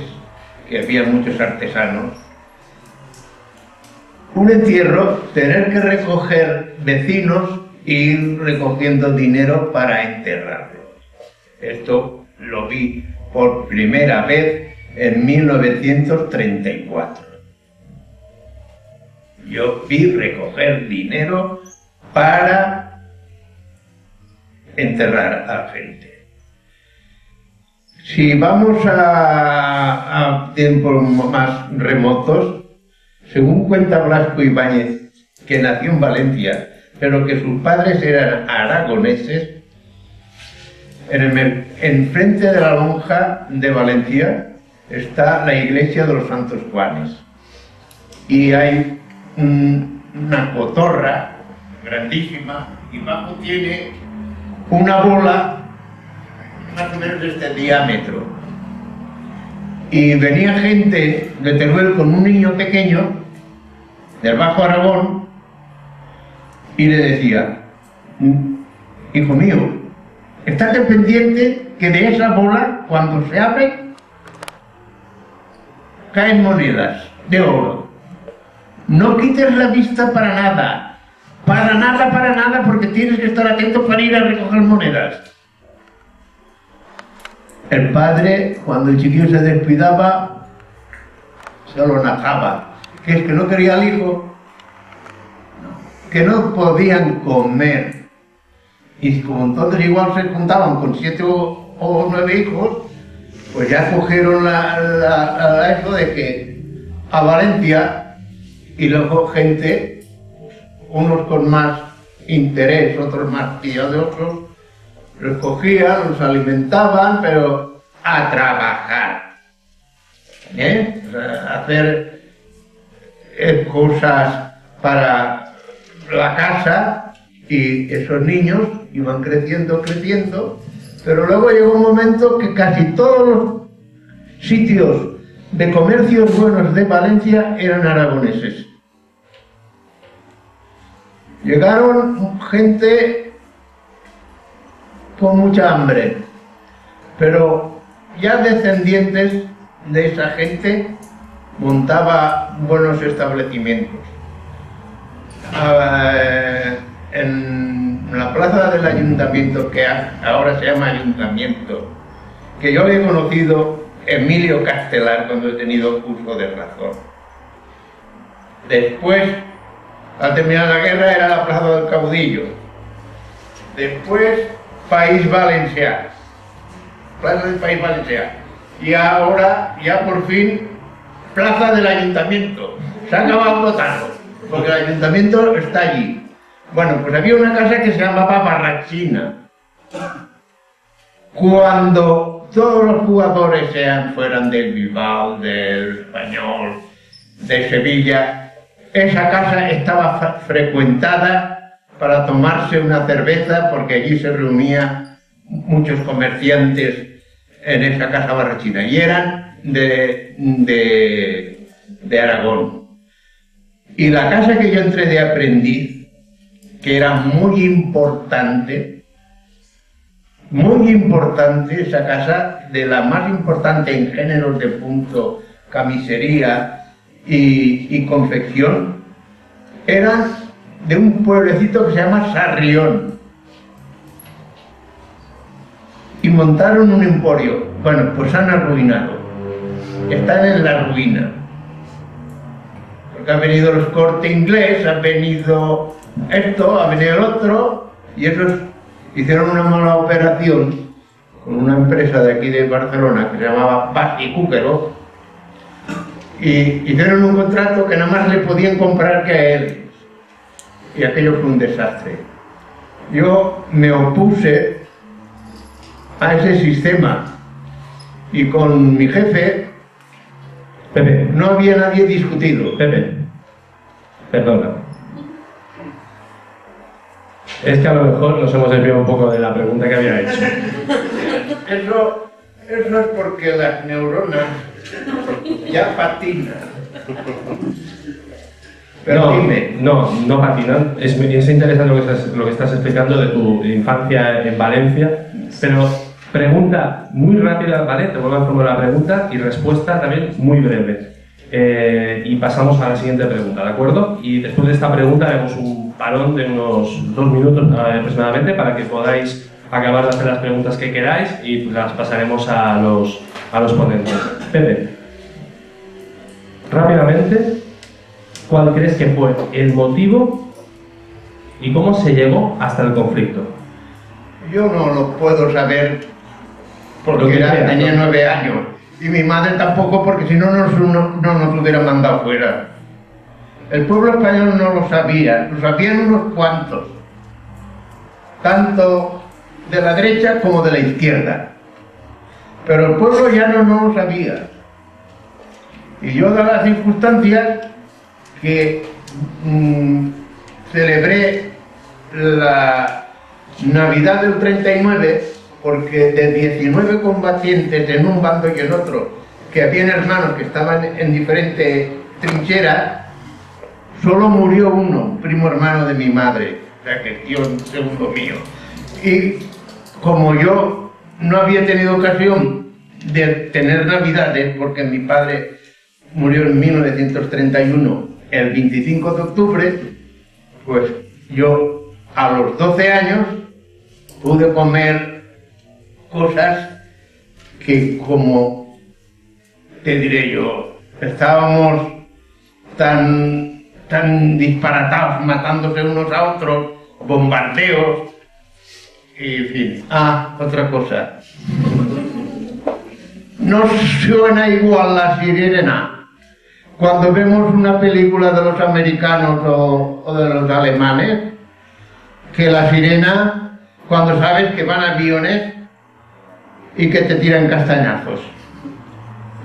que había muchos artesanos, un entierro, tener que recoger vecinos e ir recogiendo dinero para enterrarlos. Esto lo vi por primera vez en 1934. Yo vi recoger dinero para enterrar a la gente. Si vamos a tiempos más remotos, según cuenta Blasco Ibáñez, que nació en Valencia, pero que sus padres eran aragoneses, enfrente de la lonja de Valencia está la iglesia de los Santos Juanes. Y hay una cotorra grandísima y bajo tiene una bola más o menos de este diámetro. Y venía gente de Teruel con un niño pequeño del Bajo Aragón y le decía: hijo mío, estate pendiente que de esa bola, cuando se abre, caen monedas de oro. No quites la vista para nada, porque tienes que estar atento para ir a recoger monedas. El padre, cuando el chiquillo se descuidaba, se lo najaba, que es que no quería al hijo, que no podían comer. Y como entonces igual se juntaban con 7 o 9 hijos, pues ya cogieron eso de que a Valencia, y luego gente, unos con más interés, otros más piadosos, los cogían, los alimentaban, pero a trabajar, a hacer cosas para la casa, y esos niños iban creciendo, pero luego llegó un momento que casi todos los sitios de comercios buenos de Valencia eran aragoneses. Llegaron gente con mucha hambre, pero ya descendientes de esa gente montaba buenos establecimientos. En la plaza del ayuntamiento, que ahora se llama ayuntamiento, que yo le he conocido Emilio Castelar cuando he tenido curso de razón. Después, al terminar la guerra, era la plaza del Caudillo. Después, País Valencià, plaza del País Valencià. Y ahora, ya por fin, plaza del ayuntamiento. Se ha acabado votando, porque el ayuntamiento está allí. Bueno, pues había una casa que se llamaba Barrachina. Cuando todos los jugadores fueran del Bilbao, del Español, de Sevilla, esa casa estaba frecuentada para tomarse una cerveza, porque allí se reunían muchos comerciantes en esa casa barrachina, y eran de Aragón. Y la casa que yo entré de aprendiz, que era muy importante, esa casa, de la más importante en géneros de punto, camisería y confección, eran de un pueblecito que se llama Sarrión. Y montaron un emporio. Bueno, pues han arruinado. Están en la ruina. Porque ha venido los Corte Inglés, ha venido esto, ha venido el otro, y esos hicieron una mala operación con una empresa de aquí de Barcelona que se llamaba Paz y Cúquero, y hicieron un contrato que nada más le podían comprar que a él, y aquello fue un desastre. Yo me opuse a ese sistema, y con mi jefe, Pepe, no había nadie discutido. Pepe, perdona. Es que a lo mejor nos hemos desviado un poco de la pregunta que había hecho. Eso es porque las neuronas ya patinan. Pero No, dime. no patinan. Es interesante lo que estás explicando de tu infancia en Valencia, pero pregunta muy rápida, ¿vale? Te vuelvo a formular la pregunta y respuesta también muy breve. Y pasamos a la siguiente pregunta, ¿de acuerdo? Y después de esta pregunta haremos un parón de unos 2 minutos aproximadamente para que podáis acabar de hacer las preguntas que queráis y las pasaremos a los ponentes. Pepe, rápidamente, ¿cuál crees que fue el motivo y cómo se llegó hasta el conflicto? Yo no lo puedo saber Lo porque que sea, tenía ¿no? 9 años. Y mi madre tampoco, porque si no nos hubiera mandado fuera. El pueblo español no lo sabía, lo sabían unos cuantos, tanto de la derecha como de la izquierda. Pero el pueblo llano no lo sabía. Y yo, dadas las circunstancias, que celebré la Navidad del 39, porque de 19 combatientes en un bando y en otro, que habían hermanos que estaban en diferentes trincheras, solo murió uno, primo hermano de mi madre, o sea que tío segundo mío. Y como yo no había tenido ocasión de tener Navidades, porque mi padre murió en 1931, el 25 de octubre, pues yo a los 12 años pude comer cosas que, como te diré yo, estábamos tan disparatados, matándose unos a otros, bombardeos, y en fin. Otra cosa. ¿No suena igual la sirena cuando vemos una película de los americanos o de los alemanes que la sirena cuando sabes que van aviones y que te tiran castañazos?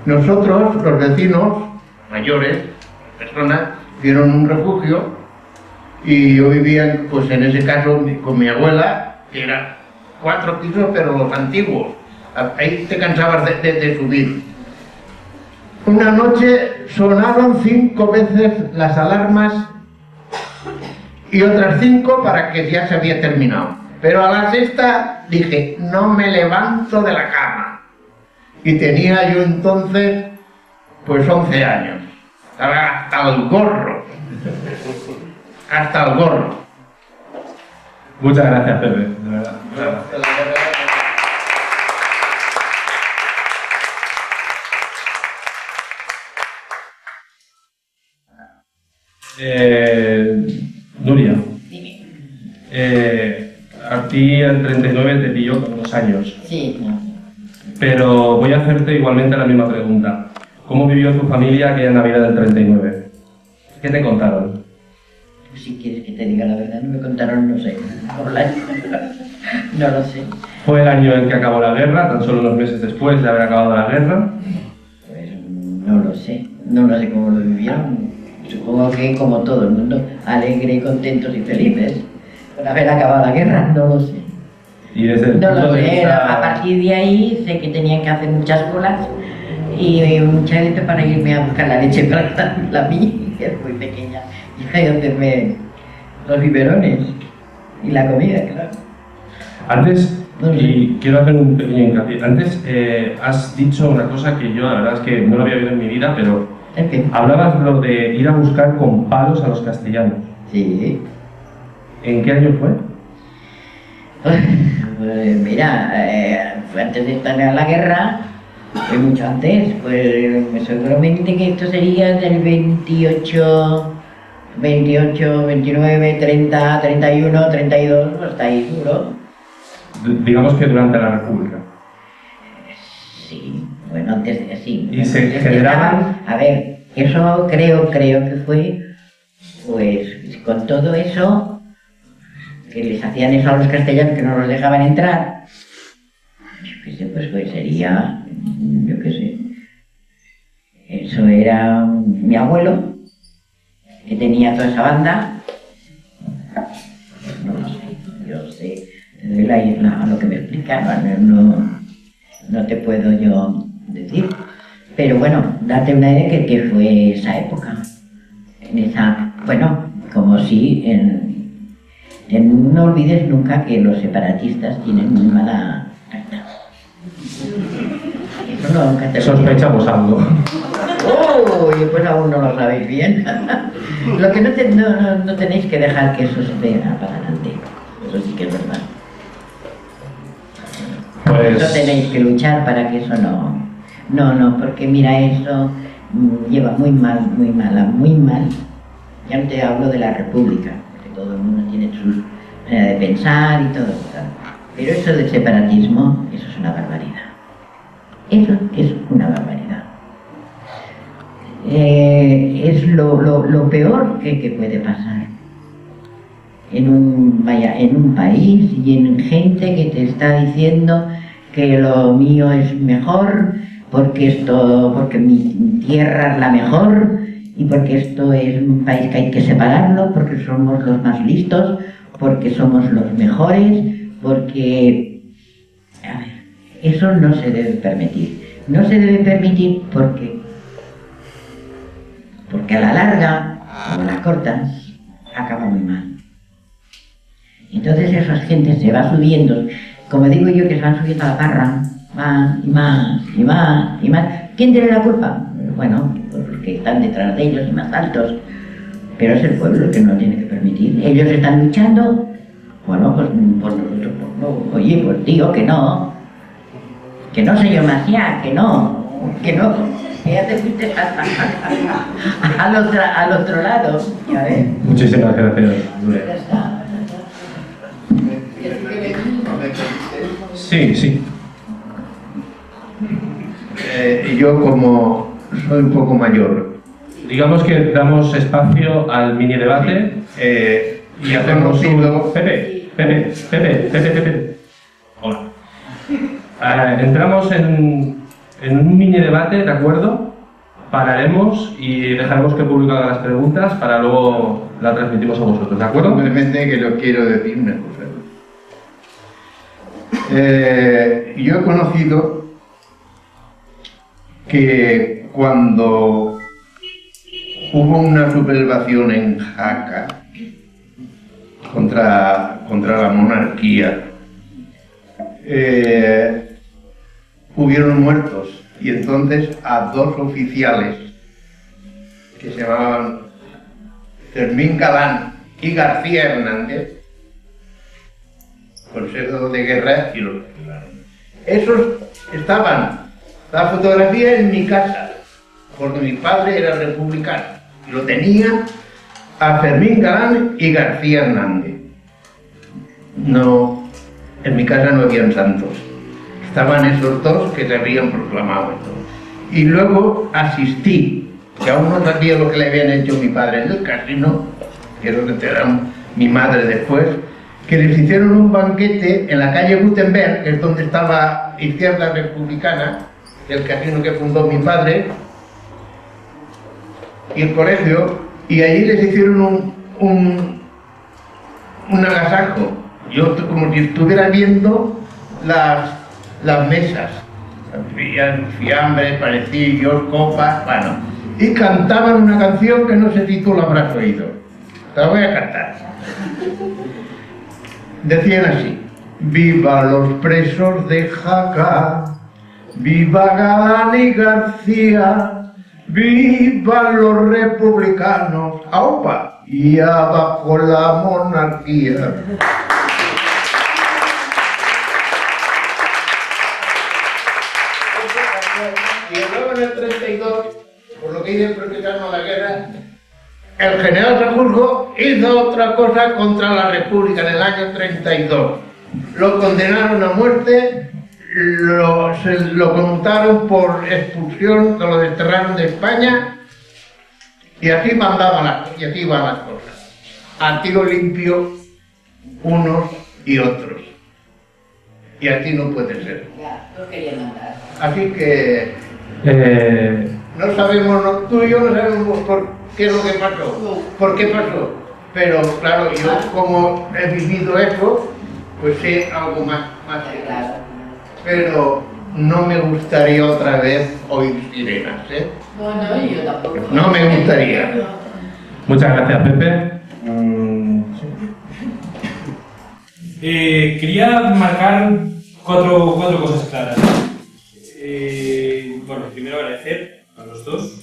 Nosotros, los vecinos mayores, personas, hicieron un refugio y yo vivía, pues en ese caso, con mi abuela, que era 4 pisos, pero los antiguos. Ahí te cansabas de subir. Una noche sonaron 5 veces las alarmas y otras 5 para que ya se había terminado. Pero a la sexta dije, no me levanto de la cama. Y tenía yo entonces, pues 11 años. Estaba hasta el gorro. Hasta el gorro. Muchas gracias, Pepe, de verdad. Nuria, a ti el 39 te pilló con 2 años, Sí, no. pero voy a hacerte igualmente la misma pregunta. ¿Cómo vivió tu familia aquella Navidad del 39? ¿Qué te contaron? Si quieres que te diga la verdad, no me contaron, no sé. Online. No lo sé. ¿Fue el año en que acabó la guerra, tan solo unos meses después de haber acabado la guerra? Pues no lo sé. No lo sé cómo lo vivieron. Supongo que como todo el mundo, alegre, contentos y felices. Por haber acabado la guerra, no lo sé. Y desde el No punto lo de sé, vista... a partir de ahí sé que tenían que hacer muchas colas y mucha gente para irme a buscar la leche para la mí, que es muy pequeña, y ahí hacerme los biberones y la comida, claro. Antes, No sé. y quiero hacer un pequeño hincapié, antes has dicho una cosa que yo la verdad es que no lo había oído en mi vida, pero ¿El qué? hablabas lo de ir a buscar con palos a los castellanos. Sí. ¿En qué año fue? Pues mira, fue antes de estar en la guerra, fue mucho antes, pues seguramente que esto sería del 28, 29, 30, 31, 32, pues está ahí seguro. Digamos que durante la República. Sí, bueno, antes de sí. Y se antes generaban- estaba- A ver, eso creo que fue, pues con todo eso, que les hacían eso a los castellanos que no los dejaban entrar, yo qué sé, pues sería, yo qué sé, eso era mi abuelo, que tenía toda esa banda, no lo sé, yo sé, de la isla, lo que me explicaban, no te puedo yo decir, pero bueno, date una idea que fue esa época, en esa, bueno, como si no olvides nunca que los separatistas tienen muy mala carta. Eso no, nunca te lo digo. Sospechamos algo. Uy, pues aún no lo sabéis bien. Lo que no tenéis que dejar que eso se vea para adelante. Eso sí que es verdad. Pues... Eso tenéis que luchar para que eso no. No, porque mira, eso lleva muy mal. Ya no te hablo de la República, que todo el mundo tiene su manera de pensar y todo eso. Pero eso del separatismo, eso es una barbaridad. Eso es una barbaridad. Es lo peor que puede pasar en un país y en gente que te está diciendo que lo mío es mejor, porque mi tierra es la mejor y porque esto es un país que hay que separarlo, porque somos los más listos, porque somos los mejores, porque... A ver, eso no se debe permitir. No se debe permitir porque a la larga, o a la corta, acaba muy mal. Entonces esa gente se va subiendo, como digo yo, que se van subiendo a la parra, más y más y más y más. ¿Quién tiene la culpa? Bueno, pues los que están detrás de ellos y más altos. Pero es el pueblo el que no tiene que permitir. Ellos están luchando, bueno, pues por nosotros, pues no. Oye, pues tío, que no señor Maciá, que no, que ya te fuiste al otro lado, ya ves. Muchísimas gracias. Ya está. Sí. Yo como soy un poco mayor, Digamos que damos espacio al mini debate y hacemos un... Pepe. Hola. Entramos en un mini debate, ¿de acuerdo? Pararemos y dejaremos que el público haga las preguntas para luego la transmitimos a vosotros, ¿de acuerdo? simplemente que lo quiero decir una cosa. Yo he conocido que cuando hubo una sublevación en Jaca, contra la monarquía. Hubieron muertos y entonces a dos oficiales que se llamaban Fermín Galán y García Hernández, Consejo de Guerra, y los fusilaron. Esos estaban, la fotografía en mi casa, porque mi padre era republicano y lo tenía a Fermín Galán y García Hernández. No, en mi casa no habían santos. Estaban esos dos que se habían proclamado. Y luego asistí, que aún no sabía lo que le habían hecho mi padre en el casino, que es lo que te dan mi madre después, que les hicieron un banquete en la calle Gutenberg, que es donde estaba Izquierda Republicana, el casino que fundó mi padre, y el colegio, y allí les hicieron un agasajo. Yo como si estuviera viendo las mesas, habían fiambres, parecillos, copas, bueno, y cantaban una canción que no sé si tú la habrás oído. Te la voy a cantar. Decían así: viva los presos de Jaca, viva Galán y García, viva los republicanos, ¡aupa! Y abajo la monarquía. Y luego en el 32, por lo que iba practicando la guerra, el general Sanjurjo hizo otra cosa contra la República en el año 32. Lo condenaron a muerte, lo conmutaron por expulsión, lo desterraron de España, y así iban las cosas. A tiro limpio, unos y otros. Y así no puede ser. Ya, no quería mandar. Así que no sabemos, tú y yo no sabemos por qué es lo que pasó, por qué pasó. Pero claro, yo como he vivido eso, pues sé algo más Claro. Pero no me gustaría otra vez oír sirenas, ¿eh? No, yo tampoco. No me gustaría. Muchas gracias, Pepe. Quería marcar cuatro cosas claras. Bueno, primero agradecer a los dos.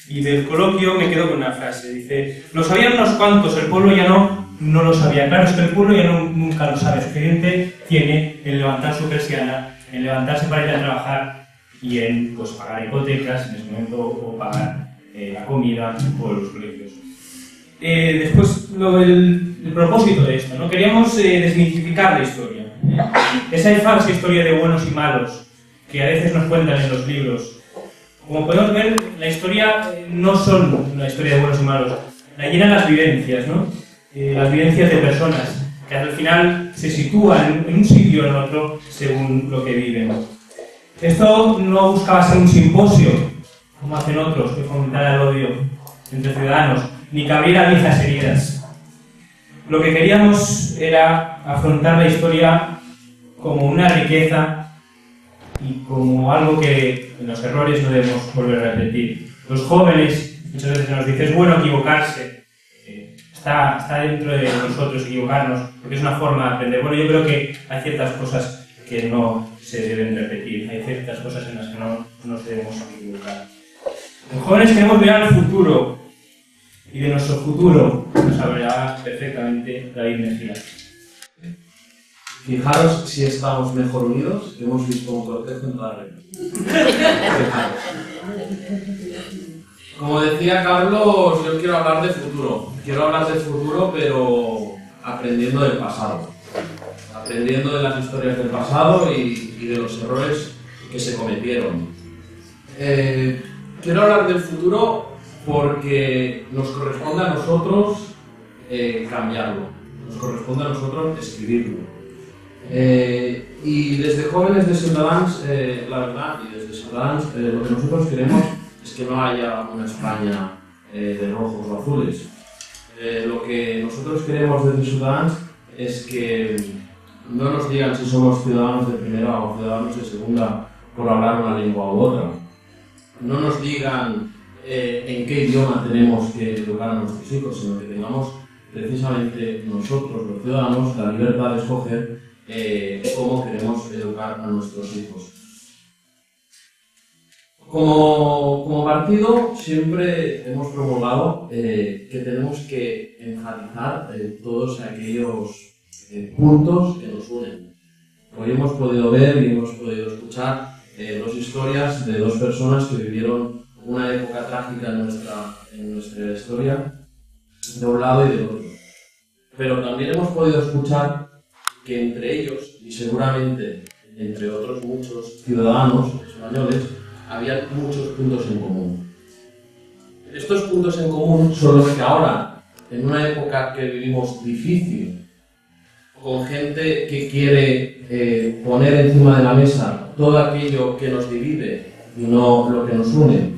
Y del coloquio me quedo con una frase. Dice: lo sabían unos cuantos, el pueblo ya no lo sabía. Claro, es que el pueblo ya nunca lo sabe. Suficiente tiene en levantar su persiana, en levantarse para ir a trabajar y en pues, pagar hipotecas en ese momento o pagar la comida o los colegios. Después, el propósito de esto, ¿no? Queríamos desmitificar la historia. Esa falsa historia de buenos y malos que a veces nos cuentan en los libros. Como podemos ver, la historia no solo una historia de buenos y malos, la llenan las vivencias, ¿no? Las vivencias de personas, que al final se sitúan en un sitio o en otro según lo que viven. Esto no buscaba ser un simposio, como hacen otros, que fomentara el odio entre ciudadanos, ni que abriera viejas heridas. Lo que queríamos era afrontar la historia como una riqueza y como algo que en los errores no debemos volver a repetir. Los jóvenes muchas veces nos dicen: es bueno equivocarse, está dentro de nosotros equivocarnos, porque es una forma de aprender. Bueno, yo creo que hay ciertas cosas que no se deben repetir, hay ciertas cosas en las que no nos debemos equivocar. Los jóvenes queremos mirar al futuro, y de nuestro futuro nos hablará perfectamente David Mejía. Fijaros si estamos mejor unidos, que hemos visto un cortejo en toda la región. Fijaros. Como decía Carlos, yo quiero hablar de futuro. Quiero hablar de futuro, pero aprendiendo del pasado. Aprendiendo de las historias del pasado y de los errores que se cometieron. Quiero hablar del futuro porque nos corresponde a nosotros cambiarlo. Nos corresponde a nosotros escribirlo. Y desde Jóvenes de Ciudadanos, la verdad, y desde Ciudadanos, lo que nosotros queremos es que no haya una España de rojos o azules. Lo que nosotros queremos desde Ciudadanos es que no nos digan si somos ciudadanos de primera o ciudadanos de segunda por hablar una lengua u otra. No nos digan en qué idioma tenemos que educar a nuestros hijos, sino que tengamos precisamente nosotros, los ciudadanos, la libertad de escoger cómo queremos educar a nuestros hijos. Como partido siempre hemos promulgado que tenemos que enfatizar todos aquellos puntos que nos unen. Hoy hemos podido ver y hemos podido escuchar dos historias de dos personas que vivieron una época trágica en nuestra historia, de un lado y del otro. Pero también hemos podido escuchar que entre ellos, y seguramente entre otros muchos ciudadanos españoles, había muchos puntos en común. Estos puntos en común son los que ahora, en una época que vivimos difícil, con gente que quiere poner encima de la mesa todo aquello que nos divide y no lo que nos une,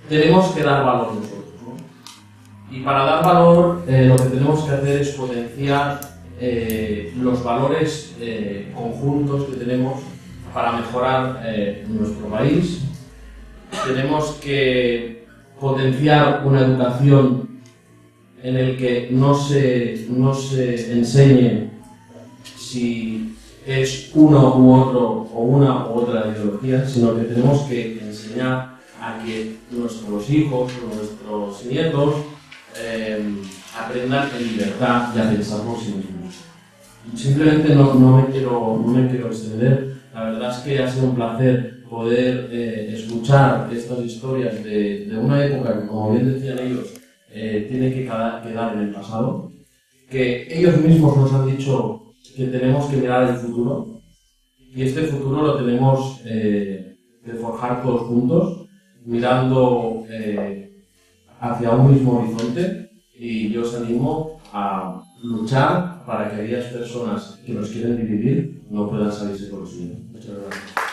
tenemos que dar valor nosotros, ¿no? Y para dar valor lo que tenemos que hacer es potenciar los valores conjuntos que tenemos para mejorar nuestro país. Tenemos que potenciar una educación en el que no se enseñe si es uno u otro o una u otra ideología, sino que tenemos que enseñar a que nuestros hijos o nuestros nietos aprendan en libertad y a pensar por sí mismos. Simplemente no me quiero extender. La verdad es que ha sido un placer poder escuchar estas historias de una época que, como bien decían ellos, tiene que quedar en el pasado, que ellos mismos nos han dicho que tenemos que mirar el futuro, y este futuro lo tenemos que forjar todos juntos, mirando hacia un mismo horizonte, y yo os animo a luchar para que aquellas personas que nos quieren dividir no puedan salirse con lo suyo. Muchas gracias.